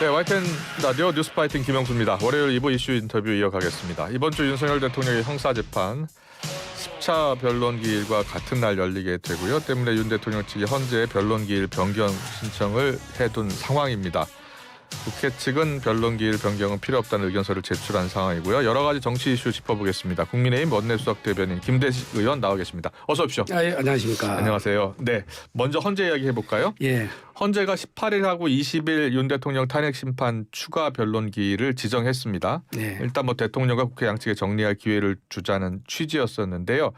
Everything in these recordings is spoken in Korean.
네, YTN 라디오 뉴스파이팅 김영수입니다. 월요일 2부 이슈 인터뷰 이어가겠습니다. 이번 주 윤석열 대통령의 형사재판 10차 변론기일과 같은 날 열리게 되고요. 때문에 윤 대통령 측이 헌재 변론기일 변경 신청을 해둔 상황입니다. 국회 측은 변론기일 변경은 필요 없다는 의견서를 제출한 상황이고요. 여러 가지 정치 이슈 짚어보겠습니다. 국민의힘 원내수석 대변인 김대식 의원 나와 계십니다. 어서 오십시오. 예, 안녕하십니까. 안녕하세요. 네, 먼저 헌재 이야기 해볼까요? 예. 헌재가 18일하고 20일 윤 대통령 탄핵 심판 추가 변론기일을 지정했습니다. 네. 일단 대통령과 국회 양측에 정리할 기회를 주자는 취지였었는데요.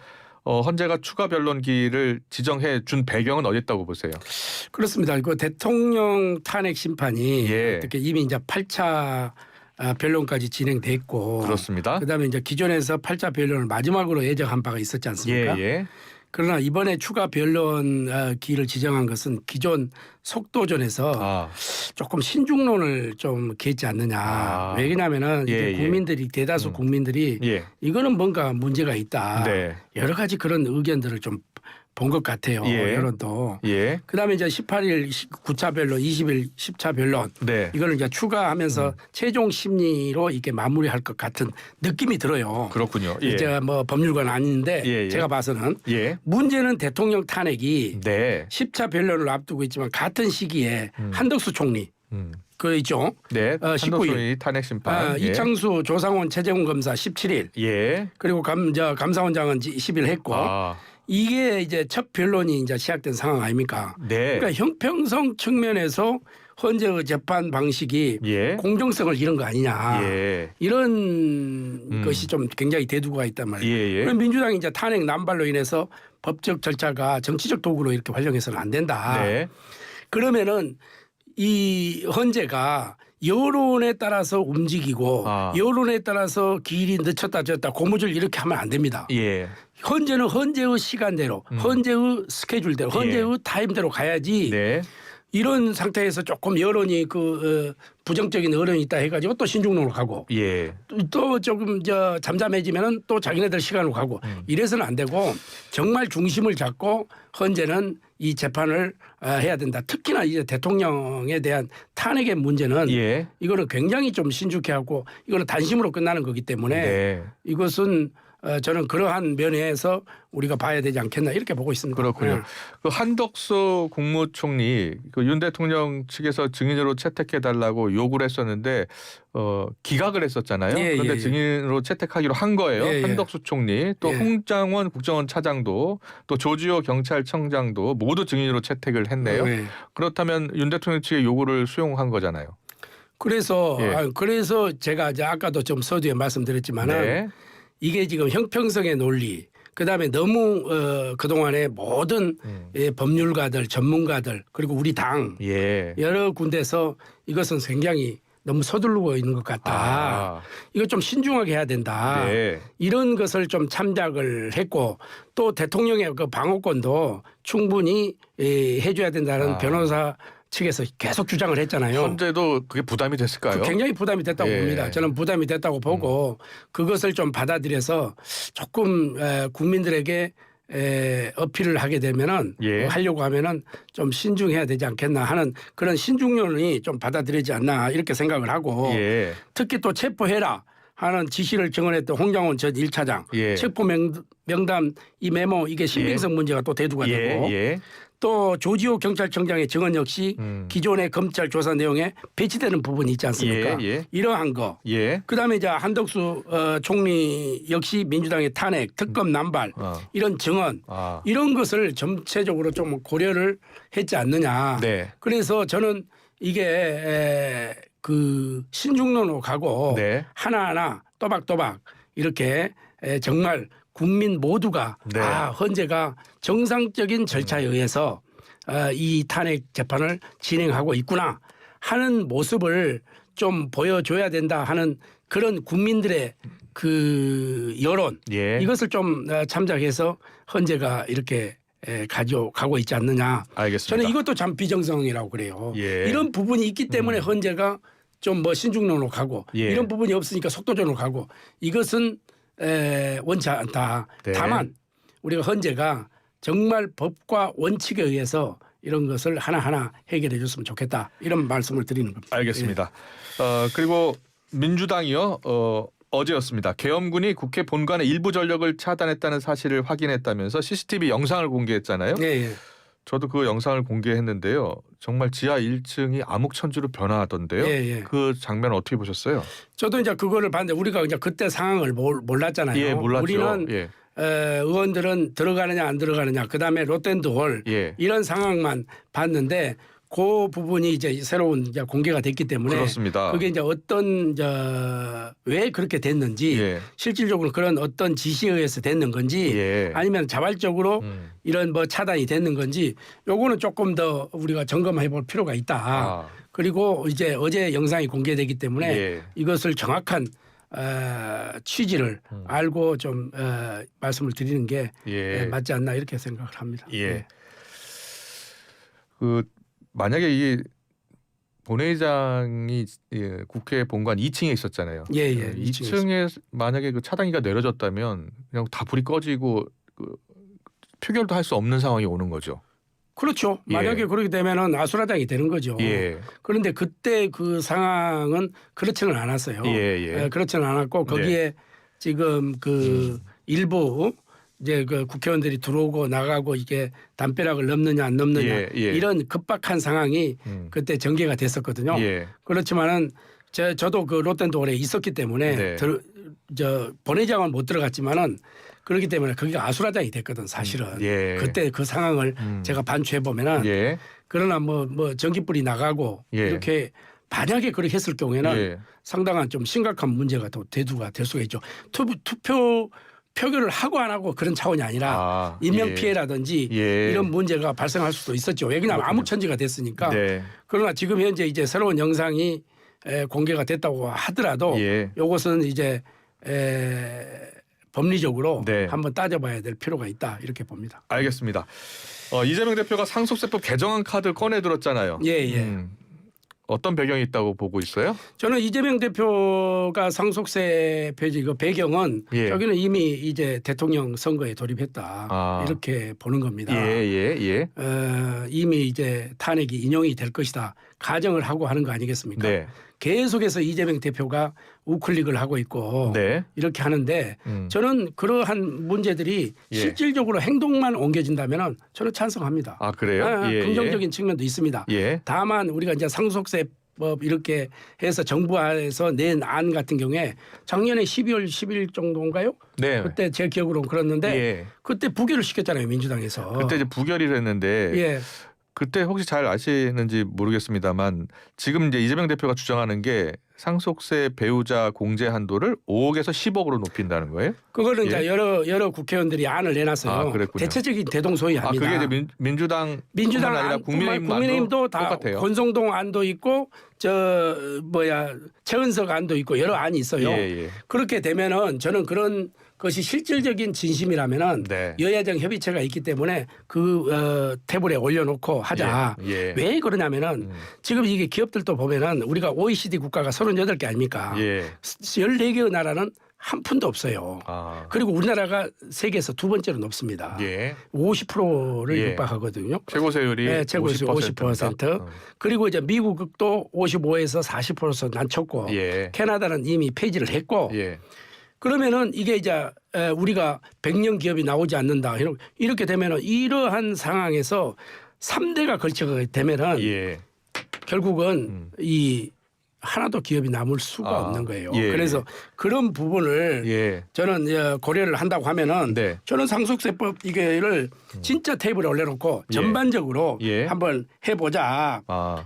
헌재가 추가 변론기일을 지정해 준 배경은 어디 있다고 보세요? 그렇습니다. 그 대통령 탄핵 심판이 어떻게 이미 이제 8차 변론까지 진행됐고, 그렇습니다. 그다음에 이제 기존에서 8차 변론을 마지막으로 예정한 바가 있었지 않습니까? 그러나 이번에 추가 변론 기일을 지정한 것은 기존 속도전에서 조금 신중론을 좀 겠지 않느냐. 왜냐하면은 국민들이 대다수 국민들이 이거는 뭔가 문제가 있다. 여러 가지 그런 의견들을 좀 본 것 같아요. 여론도. 그다음에 이제 18일 9차 변론, 20일 10차 변론 이거를 이제 추가하면서 최종 심리로 이렇게 마무리할 것 같은 느낌이 들어요. 그렇군요. 제가 뭐 법률가는 아닌데 제가 봐서는 문제는 대통령 탄핵이 10차 변론을 앞두고 있지만 같은 시기에 한덕수 총리 그 있죠. 19일 탄핵 심판. 이창수 조상원 최재훈 검사 17일. 그리고 감사원장은 10일 했고. 이게 이제 첫 변론이 이제 시작된 상황 아닙니까? 그러니까 형평성 측면에서 헌재의 재판 방식이 공정성을 잃은 거 아니냐. 이런 것이 좀 굉장히 대두가 있단 말이에요. 그럼 민주당이 이제 탄핵 남발로 인해서 법적 절차가 정치적 도구로 이렇게 활용해서는 안 된다. 그러면은 이 헌재가 여론에 따라서 움직이고 여론에 따라서 기일이 늦췄다 졌다 고무줄 이렇게 하면 안 됩니다. 헌재는 헌재의 시간대로 헌재의 스케줄대로 헌재의 타임대로 가야지 이런 상태에서 조금 여론이 부정적인 여론이 있다 해가지고 또 신중론으로 가고 또 조금 잠잠해지면은 또 자기네들 시간으로 가고 이래서는 안 되고 정말 중심을 잡고 헌재는 이 재판을 해야 된다. 특히나 이제 대통령에 대한 탄핵의 문제는 이거는 굉장히 좀 신중해 하고 이거는 단심으로 끝나는 거기 때문에 이것은 저는 그러한 면에서 우리가 봐야 되지 않겠나 이렇게 보고 있습니다. 그렇군요. 그 한덕수 국무총리 윤 대통령 측에서 증인으로 채택해달라고 요구를 했었는데 기각을 했었잖아요. 그런데 증인으로 채택하기로 한 거예요. 한덕수 총리 또 홍장원 국정원 차장도 또 조지호 경찰청장도 모두 증인으로 채택을 했네요. 그렇다면 윤 대통령 측의 요구를 수용한 거잖아요. 그래서 제가 이제 아까도 좀 서두에 말씀드렸지만은 이게 지금 형평성의 논리 그다음에 너무 그동안에 모든 법률가들 전문가들 그리고 우리 당 여러 군데서 이것은 굉장히 너무 서두르고 있는 것 같다. 이거 좀 신중하게 해야 된다. 이런 것을 좀 참작을 했고 또 대통령의 그 방어권도 충분히 해줘야 된다는 변호사 측에서 계속 주장을 했잖아요. 헌재도 그게 부담이 됐을까요? 굉장히 부담이 됐다고 봅니다. 저는 부담이 됐다고 보고 그것을 좀 받아들여서 조금 국민들에게 어필을 하게 되면은 하려고 하면은 좀 신중해야 되지 않겠나 하는 그런 신중론이 좀 받아들이지 않나 이렇게 생각을 하고 특히 또 체포해라 하는 지시를 정언했던 홍장원 전 1차장 체포 명단 이 메모 이게 신빙성 문제가 또 대두가 되고 또 조지호 경찰청장의 증언 역시 기존의 검찰 조사 내용에 배치되는 부분이 있지 않습니까? 이러한 거. 그다음에 이제 한덕수 총리 역시 민주당의 탄핵, 특검 남발 이런 증언 이런 것을 전체적으로 좀 고려를 했지 않느냐. 그래서 저는 이게 그 신중론으로 가고 하나하나 또박또박 이렇게 정말 국민 모두가 헌재가 정상적인 절차에 의해서 이 탄핵 재판을 진행하고 있구나 하는 모습을 좀 보여줘야 된다 하는 그런 국민들의 그 여론 이것을 좀 참작해서 헌재가 이렇게 가져가고 있지 않느냐. 알겠습니다. 저는 이것도 참 비정상이라고 그래요. 이런 부분이 있기 때문에 헌재가 좀 신중론으로 가고 이런 부분이 없으니까 속도전으로 가고 이것은 원치 않다. 다만 우리가 헌재가 정말 법과 원칙에 의해서 이런 것을 하나하나 해결해 줬으면 좋겠다. 이런 말씀을 드리는 겁니다. 알겠습니다. 그리고 민주당이요. 어제였습니다. 계엄군이 국회 본관의 일부 전력을 차단했다는 사실을 확인했다면서 CCTV 영상을 공개했잖아요. 예. 저도 그 영상을 공개했는데요. 정말 지하 1층이 암흑천지로 변화하던데요. 예. 그 장면 어떻게 보셨어요? 저도 이제 그거를 봤는데 우리가 이제 그때 상황을 몰랐잖아요. 예, 몰랐죠. 우리는 예. 의원들은 들어가느냐 안 들어가느냐, 그다음에 롯데월드 예. 이런 상황만 봤는데 그 부분이 이제 새로운 이제 공개가 됐기 때문에 그렇습니다. 그게 이제 어떤 왜 그렇게 됐는지 예. 실질적으로 그런 어떤 지시에 의해서 됐는 건지 예. 아니면 자발적으로 이런 뭐 차단이 됐는 건지 요거는 조금 더 우리가 점검해 볼 필요가 있다. 그리고 이제 어제 영상이 공개되기 때문에 예. 이것을 정확한 취지를 알고 좀 말씀을 드리는 게 예. 맞지 않나 이렇게 생각을 합니다. 예. 그 만약에 이 본회의장이 국회 본관 2층에 있었잖아요. 예. 2층에 만약에 그 차단기가 내려졌다면 그냥 다 불이 꺼지고 그 표결도 할 수 없는 상황이 오는 거죠. 그렇죠. 예. 만약에 그렇게 되면은 아수라장이 되는 거죠. 예. 그런데 그때 그 상황은 그렇지는 않았어요. 예. 그렇지는 않았고 거기에 지금 그 일부 이제 그 국회의원들이 들어오고 나가고 이게 담벼락을 넘느냐 안 넘느냐 예. 이런 급박한 상황이 그때 전개가 됐었거든요. 예. 그렇지만은 저도 그 롯데월드에 있었기 때문에 네. 본회의장은 못 들어갔지만은 그렇기 때문에 거기가 아수라장이 됐거든 사실은. 예. 그때 그 상황을 제가 반추해 보면은 예. 그러나 뭐 전기불이 나가고 예. 이렇게 만약에 그렇게 했을 경우에는 예. 상당한 좀 심각한 문제가 또 대두가 될 수가 있죠. 표결을 하고 안 하고 그런 차원이 아니라 인명 피해라든지 이런 문제가 발생할 수도 있었죠. 왜냐하면 암흑천지가 됐으니까. 네. 그러나 지금 현재 이제 새로운 영상이 공개가 됐다고 하더라도 이것은 이제 법리적으로 네. 한번 따져봐야 될 필요가 있다 이렇게 봅니다. 알겠습니다. 이재명 대표가 상속세법 개정안 카드 꺼내 들었잖아요. 예. 어떤 배경이 있다고 보고 있어요? 저는 이재명 대표가 상속세 폐지 그 배경은 저기는 이미 이제 대통령 선거에 돌입했다 이렇게 보는 겁니다. 예. 이미 이제 탄핵이 인용이 될 것이다 가정을 하고 하는 거 아니겠습니까? 네. 계속해서 이재명 대표가 우클릭을 하고 있고 이렇게 하는데 저는 그러한 문제들이 실질적으로 행동만 옮겨진다면 저는 찬성합니다. 아 그래요? 긍정적인 측면도 있습니다. 다만 우리가 이제 상속세법 이렇게 해서 정부에서 낸 안 같은 경우에 작년에 12월 10일 정도인가요? 네. 그때 제 기억으로는 그랬는데 그때 부결을 시켰잖아요 민주당에서. 그때 이제 부결이 됐는데. 그때 혹시 잘 아시는지 모르겠습니다만 지금 이제 이재명 대표가 주장하는 게 상속세 배우자 공제 한도를 5억에서 10억으로 높인다는 거예요? 그거는 이제 여러 국회의원들이 안을 내놨어요. 대체적인 대동소이합니다. 그게 이제 민주당 아니라 국민의힘도 다 똑같아요. 권성동 안도 있고 최은석 안도 있고 여러 안이 있어요. 그렇게 되면은 저는 그런 것이 실질적인 진심이라면은 여야정 협의체가 있기 때문에 그 테이블에 올려놓고 하자. 왜 그러냐면은 지금 이게 기업들도 보면은 우리가 OECD 국가가 38개 아닙니까? 14개의 나라는 한 푼도 없어요. 그리고 우리나라가 세계에서 두 번째로 높습니다. 50%를 육박하거든요. 최고세율이 최고세율 50%. 그리고 이제 미국도 55에서 40% 낮췄고 캐나다는 이미 폐지를 했고 그러면은 이게 이제 우리가 100년 기업이 나오지 않는다. 이렇게 되면은 이러한 상황에서 3대가 걸쳐가게 되면은 결국은 이 하나도 기업이 남을 수가 없는 거예요. 그래서 그런 부분을 저는 고려를 한다고 하면은 저는 상속세법 이게를 진짜 테이블에 올려놓고 전반적으로 한번 해보자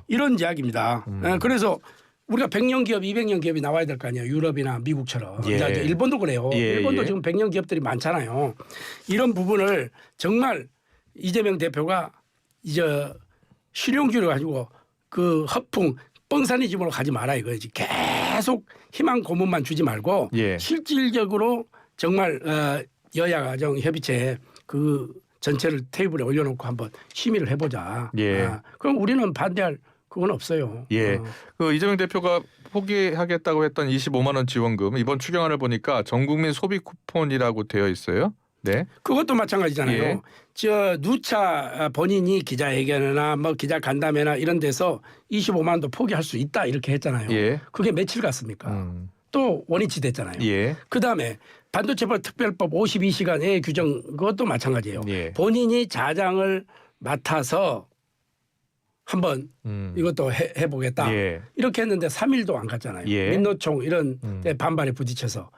이런 이야기입니다. 그래서 우리가 100년 기업, 200년 기업이 나와야 될 거 아니에요. 유럽이나 미국처럼. 이제 일본도 그래요. 일본도 지금 100년 기업들이 많잖아요. 이런 부분을 정말 이재명 대표가 이제 실용주의를 가지고 그 허풍 뻥사니즘으로 가지 마라 이거지. 계속 희망 고문만 주지 말고 실질적으로 정말 여야가정 협의체 그 전체를 테이블에 올려놓고 한번 심의를 해보자. 그럼 우리는 반대할 그건 없어요. 그 이재명 대표가 포기하겠다고 했던 25만 원 지원금 이번 추경안을 보니까 전국민 소비 쿠폰이라고 되어 있어요. 네. 그것도 마찬가지잖아요. 예. 저 누차 본인이 기자회견이나 뭐 기자 간담회나 이런 데서 25만도 포기할 수 있다 이렇게 했잖아요. 예. 그게 며칠 갔습니까? 또 원위치 됐잖아요. 예. 그다음에 반도체법 특별법 52시간 의 규정 그것도 마찬가지예요. 예. 본인이 자장을 맡아서 한번 이것도 해보겠다. 예. 이렇게 했는데 3일도 안 갔잖아요. 예. 민노총 이런 데 반발에 부딪혀서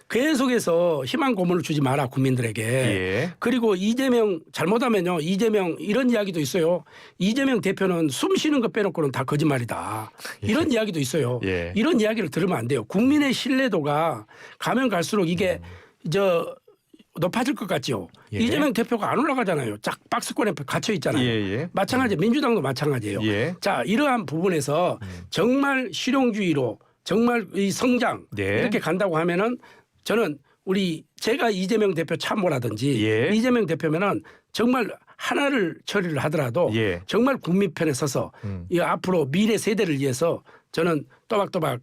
계속해서 희망 고문을 주지 마라 국민들에게. 예. 그리고 이재명 잘못하면요. 이재명 이런 이야기도 있어요. 이재명 대표는 숨 쉬는 거 빼놓고는 다 거짓말이다. 이런 이야기도 있어요. 예. 이런 이야기를 들으면 안 돼요. 국민의 신뢰도가 가면 갈수록 이게 높아질 것 같죠. 예. 이재명 대표가 안 올라가잖아요. 짝 박스권에 갇혀 있잖아요. 예. 마찬가지 민주당도 마찬가지예요. 예. 자 이러한 부분에서 정말 실용주의로 정말 이 성장 네. 이렇게 간다고 하면은 저는 제가 이재명 대표 참모라든지 예. 이재명 대표면은 정말 하나를 처리를 하더라도 예. 정말 국민 편에 서서 이 앞으로 미래 세대를 위해서 저는 또박또박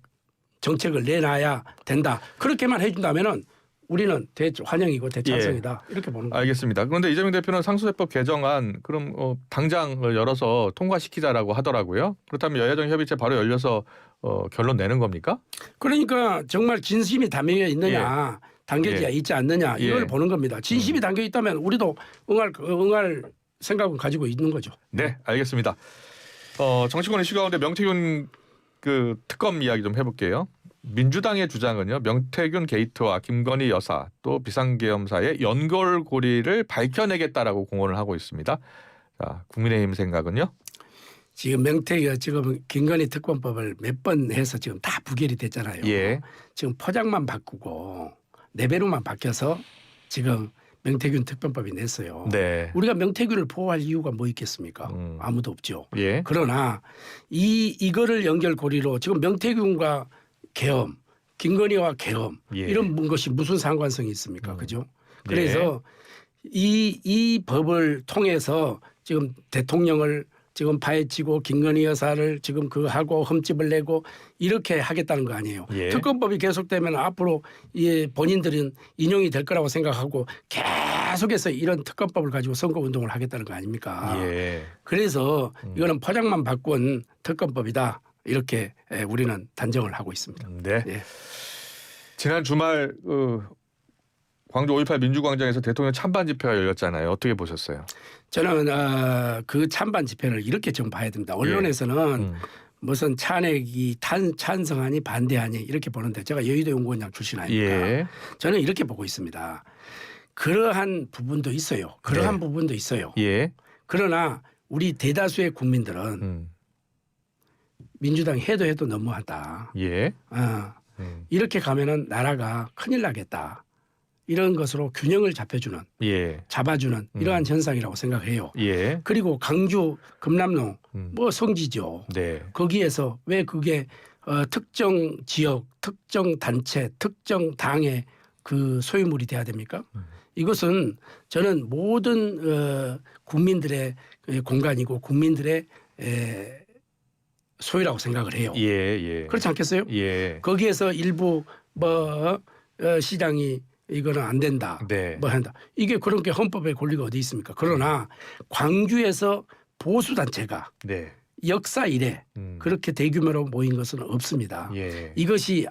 정책을 내놔야 된다. 그렇게만 해준다면은 우리는 환영이고 대찬성이다. 이렇게 보는 거예요. 알겠습니다. 그런데 이재명 대표는 상수세법 개정안 그럼 당장을 열어서 통과시키자라고 하더라고요. 그렇다면 여야정 협의체 바로 열려서 결론 내는 겁니까? 그러니까 정말 진심이 담겨 있느냐 담겨져 있지 않느냐 이걸 보는 겁니다. 진심이 담겨 있다면 우리도 응할 생각은 가지고 있는 거죠. 네, 알겠습니다. 정치권 이슈 가운데 명태균 그 특검 이야기 좀 해볼게요. 민주당의 주장은요. 명태균 게이트와 김건희 여사 또 비상계엄사의 연결고리를 밝혀내겠다라고 공언을 하고 있습니다. 자, 국민의힘 생각은요? 지금 지금 김건희 특검법을 몇 번 해서 지금 다 부결이 됐잖아요. 예. 지금 포장만 바꾸고 레벨로만 바뀌어서 지금 명태균 특검법이 냈어요. 네. 우리가 명태균을 보호할 이유가 뭐 있겠습니까? 아무도 없죠. 예. 그러나 이거를 연결고리로 지금 명태균과 계엄, 김건희와 계엄 이런 것이 무슨 상관성이 있습니까? 그죠? 그래서 이 법을 통해서 지금 대통령을 지금 파헤치고 김건희 여사를 지금 하고 흠집을 내고 이렇게 하겠다는 거 아니에요. 예. 특검법이 계속되면 앞으로 본인들은 인용이 될 거라고 생각하고 계속해서 이런 특검법을 가지고 선거운동을 하겠다는 거 아닙니까? 예. 그래서 이거는 포장만 바꾼 특검법이다. 이렇게 우리는 단정을 하고 있습니다. 네. 예. 지난 주말 광주 5.18 민주광장에서 대통령 찬반 집회가 열렸잖아요. 어떻게 보셨어요? 저는 그 찬반 집회를 이렇게 좀 봐야 됩니다. 언론에서는 무슨 찬핵이 찬성하니 반대하니 이렇게 보는데 제가 여의도 연구원장 출신 아닙니까? 예. 저는 이렇게 보고 있습니다. 그러한 부분도 있어요. 그러한 부분도 있어요. 예. 그러나 우리 대다수의 국민들은 민주당 해도 너무하다. 예. 이렇게 가면은 나라가 큰일 나겠다. 이런 것으로 균형을 잡아주는 이러한 현상이라고 생각해요. 예. 그리고 강주 금남로 뭐 성지죠. 네. 거기에서 왜 그게 특정 지역, 특정 단체, 특정 당의 그 소유물이 돼야 됩니까? 이것은 저는 모든 국민들의 공간이고 국민들의 소유라고 생각을 해요. 예. 그렇지 않겠어요? 예. 거기에서 일부 시장이 이거는 안 된다. 네. 뭐 한다. 이게 그런 게 헌법에 권리가 어디 있습니까? 그러나 광주에서 보수 단체가 역사 이래 그렇게 대규모로 모인 것은 없습니다. 예. 이것이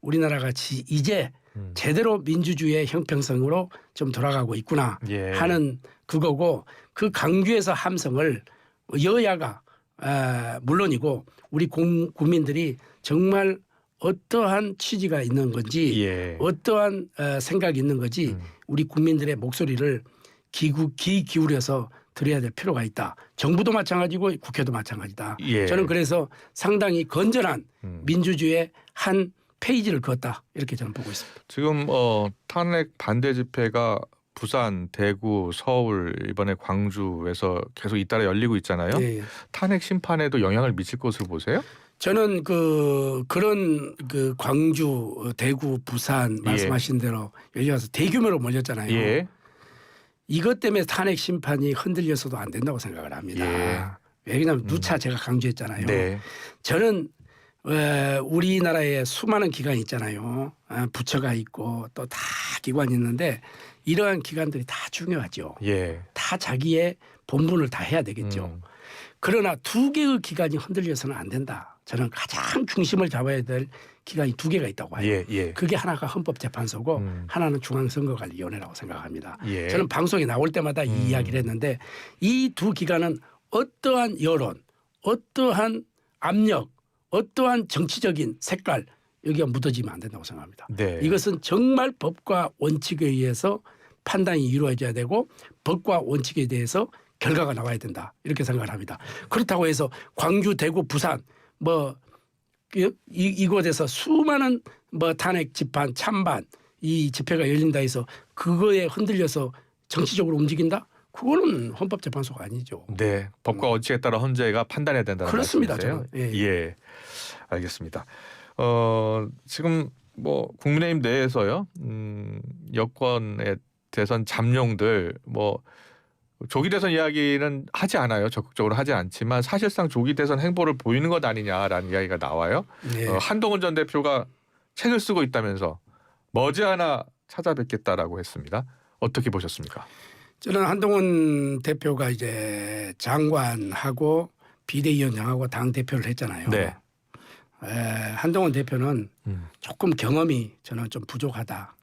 우리나라가 이제 제대로 민주주의의 형평성으로 좀 돌아가고 있구나 하는 그거고 그 강주에서 함성을 여야가 물론이고 우리 국민들이 정말 어떠한 취지가 있는 건지 어떠한 생각이 있는 건지 우리 국민들의 목소리를 귀 기울여서 들어야 될 필요가 있다. 정부도 마찬가지고 국회도 마찬가지다. 저는 그래서 상당히 건전한 민주주의의 한 페이지를 그었다. 이렇게 저는 보고 있습니다. 지금 탄핵 반대 집회가 부산, 대구, 서울 이번에 광주에서 계속 잇따라 열리고 있잖아요. 탄핵 심판에도 영향을 미칠 것으로 보세요? 저는 그런 광주, 대구, 부산 말씀하신 대로 열려서 대규모로 몰렸잖아요. 이것 때문에 탄핵 심판이 흔들려서도 안 된다고 생각을 합니다. 왜냐하면 누차 제가 강조했잖아요. 저는 우리나라에 수많은 기관이 있잖아요. 부처가 있고 또 다 기관이 있는데 이러한 기관들이 다 중요하죠. 예. 다 자기의 본분을 다 해야 되겠죠. 그러나 두 개의 기관이 흔들려서는 안 된다. 저는 가장 중심을 잡아야 될 기관이 두 개가 있다고 봐요. 예, 예. 그게 하나가 헌법재판소고 하나는 중앙선거관리위원회라고 생각합니다. 예. 저는 방송에 나올 때마다 이 이야기를 했는데 이 두 기관은 어떠한 여론, 어떠한 압력, 어떠한 정치적인 색깔 여기가 묻어지면 안 된다고 생각합니다. 네. 이것은 정말 법과 원칙에 의해서 판단이 이루어져야 되고 법과 원칙에 대해서 결과가 나와야 된다 이렇게 생각을 합니다. 그렇다고 해서 광주, 대구, 부산 뭐 이곳에서 수많은 뭐 탄핵 집판, 찬반 이 집회가 열린다 해서 그거에 흔들려서 정치적으로 움직인다? 그거는 헌법재판소가 아니죠. 네, 법과 원칙에 따라 헌재가 판단해야 된다는 그렇습니다. 말씀이세요? 저는. 예, 알겠습니다. 지금 뭐 국민의힘 내에서요, 여권의 대선 잠룡들 뭐 조기 대선 이야기는 하지 않아요. 적극적으로 하지 않지만 사실상 조기 대선 행보를 보이는 것 아니냐라는 이야기가 나와요. 네. 한동훈 전 대표가 책을 쓰고 있다면서 머지않아 찾아뵙겠다라고 했습니다. 어떻게 보셨습니까? 저는 한동훈 대표가 이제 장관하고 비대위원장하고 당 대표를 했잖아요. 네. 한동훈 대표는 조금 경험이 저는 좀 부족하다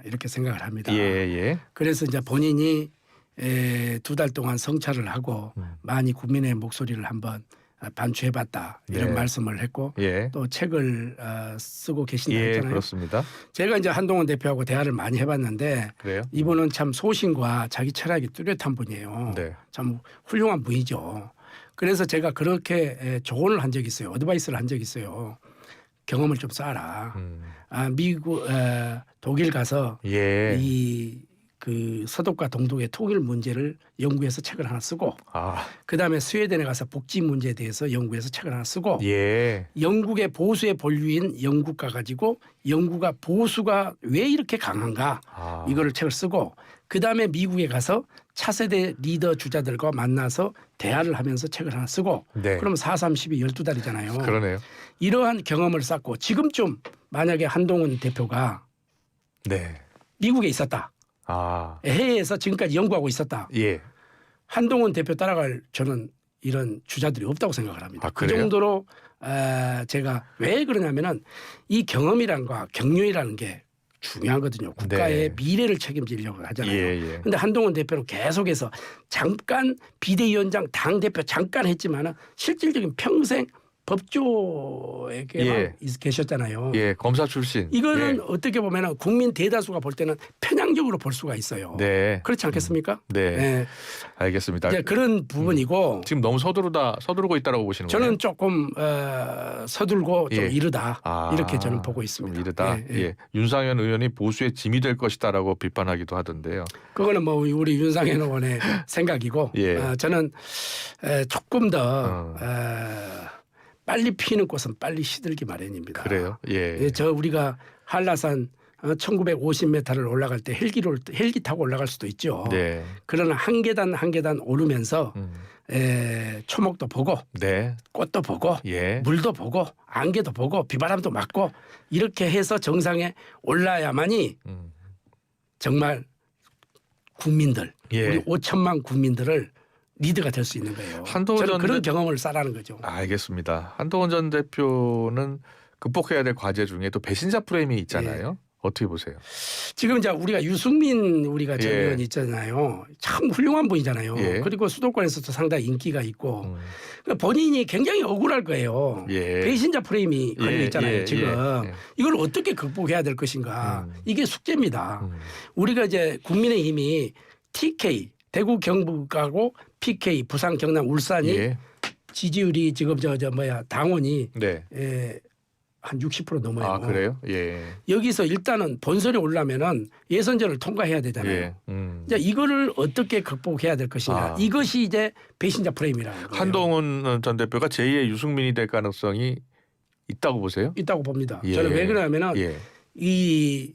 이렇게 생각을 합니다. 예. 그래서 이제 본인이 2달 동안 성찰을 하고 많이 국민의 목소리를 한번 반추해봤다 이런 네. 말씀을 했고 예. 또 책을 쓰고 계신다 예, 했잖아요. 그렇습니다. 제가 이제 한동훈 대표하고 대화를 많이 해봤는데 그래요? 이분은 참 소신과 자기 철학이 뚜렷한 분이에요. 네. 참 훌륭한 분이죠. 그래서 제가 그렇게 조언을 한 적이 있어요. 어드바이스를 한 적이 있어요. 경험을 좀 쌓아라. 미국, 독일 가서 예. 그 서독과 동독의 통일 문제를 연구해서 책을 하나 쓰고 그다음에 스웨덴에 가서 복지 문제에 대해서 연구해서 책을 하나 쓰고 예. 영국의 보수의 본류인 영국 가가지고 영국가 보수가 왜 이렇게 강한가 이거를 책을 쓰고 그다음에 미국에 가서 차세대 리더 주자들과 만나서 대화를 하면서 책을 하나 쓰고 네. 그러면 4, 3, 12, 12달이잖아요. 그러네요. 이러한 경험을 쌓고 지금쯤 만약에 한동훈 대표가 네. 미국에 있었다. 해외에서 지금까지 연구하고 있었다. 예. 한동훈 대표 따라갈 저는 이런 주자들이 없다고 생각을 합니다. 그 그래요? 정도로 제가 왜 그러냐면은 이 경험이라는 거 경륜이라는 게 중요하거든요. 국가의 네. 미래를 책임지려고 하잖아요. 예. 근데 한동훈 대표는 계속해서 잠깐 비대위원장 당대표 잠깐 했지만은 실질적인 평생 법조에게만 계셨잖아요. 예, 검사 출신. 이거는 어떻게 보면은 국민 대다수가 볼 때는 편향적으로 볼 수가 있어요. 네. 그렇지 않겠습니까? 네. 네. 알겠습니다. 이제 그런 부분이고 지금 너무 서두르고 있다라고 보시는 거예요? 저는 조금 서둘고 좀 이르다 이렇게 저는 보고 좀 있습니다. 이르다. 예. 윤상현 의원이 보수의 짐이 될 것이다라고 비판하기도 하던데요. 그거는 뭐 우리 윤상현 의원의 생각이고 저는 조금 더 빨리 피는 꽃은 빨리 시들기 마련입니다. 그래요? 예. 저 우리가 한라산 1950m를 올라갈 때 헬기 타고 올라갈 수도 있죠. 네. 그러나 한 계단 한 계단 오르면서 초목도 보고 꽃도 보고 물도 보고 안개도 보고 비바람도 맞고 이렇게 해서 정상에 올라야만이 정말 국민들 우리 5천만 국민들을 리드가 될 수 있는 거예요. 저는 그런 경험을 쌓라는 거죠. 알겠습니다. 한동훈 전 대표는 극복해야 될 과제 중에 또 배신자 프레임이 있잖아요. 어떻게 보세요? 지금 이제 우리가 유승민 우리가 전 의원 있잖아요. 참 훌륭한 분이잖아요. 그리고 수도권에서도 상당히 인기가 있고 본인이 굉장히 억울할 거예요. 배신자 프레임이 걸려 있잖아요. 지금 이걸 어떻게 극복해야 될 것인가. 이게 숙제입니다. 우리가 이제 국민의힘이 TK 대구 경북하고 PK 부산 경남 울산이 지지율이 지금 당원이 한 60% 넘어요. 그래요? 여기서 일단은 본선에 오려면은 예선전을 통과해야 되잖아요. 이제 이거를 어떻게 극복해야 될 것이냐. 이것이 이제 배신자 프레임이라는 거예요. 한동훈 전 대표가 제2의 유승민이 될 가능성이 있다고 보세요? 있다고 봅니다. 저는 왜 그러냐면은 이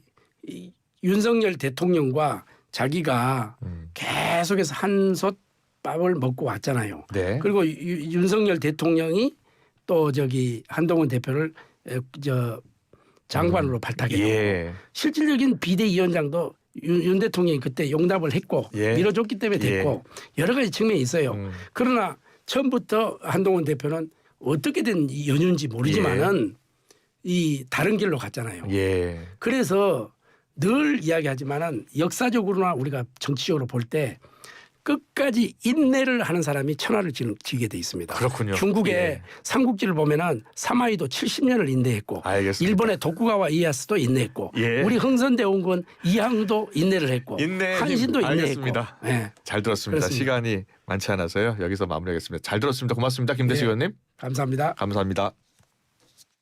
윤석열 대통령과 자기가 계속해서 한솥밥을 먹고 왔잖아요. 그리고 윤석열 대통령이 또 한동훈 대표를 장관으로 발탁했고 실질적인 비대위원장도 윤 대통령이 그때 용납을 했고 예. 밀어줬기 때문에 됐고 여러 가지 측면이 있어요. 그러나 처음부터 한동훈 대표는 어떻게든 연유인지 모르지만은 이 다른 길로 갔잖아요. 예. 그래서 늘 이야기하지만은 역사적으로나 우리가 정치적으로 볼 때 끝까지 인내를 하는 사람이 천하를 지게 돼 있습니다. 그렇군요. 중국의 예. 삼국지를 보면은 사마이도 70년을 인내했고 알겠습니다. 일본의 도쿠가와 이에야스도 인내했고 예. 우리 흥선대원군 이항도 인내를 했고 인내 한신도 인내했고 알겠습니다. 예. 잘 들었습니다. 그렇습니다. 시간이 많지 않아서요. 여기서 마무리하겠습니다. 잘 들었습니다. 고맙습니다. 김대식 예. 의원님. 감사합니다. 감사합니다.